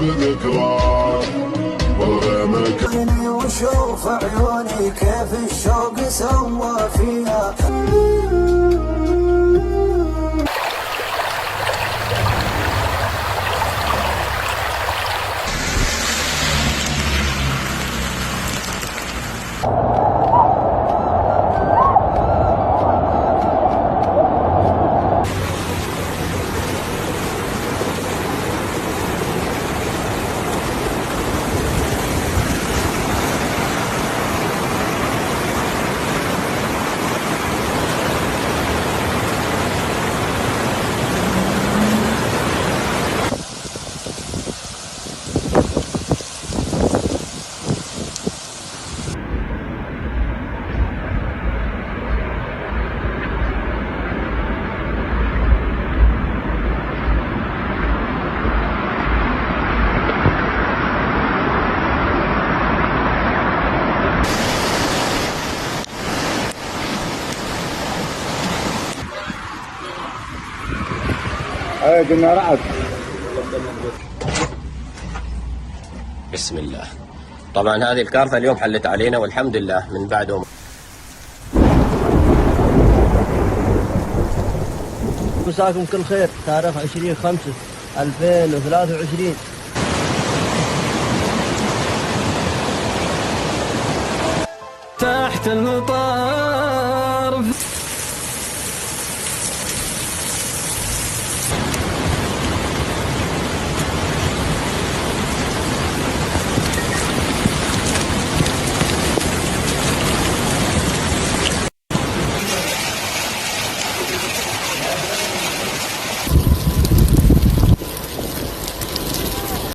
بذكراك والغيمك وشوف عيوني كيف الشوق سوى فيها. قلنا رعد. بسم الله. طبعا هذه الكارثة اليوم حلت علينا والحمد لله من بعدهم. مساكم كل خير. تاريخ 20/5/2023. تحت المطار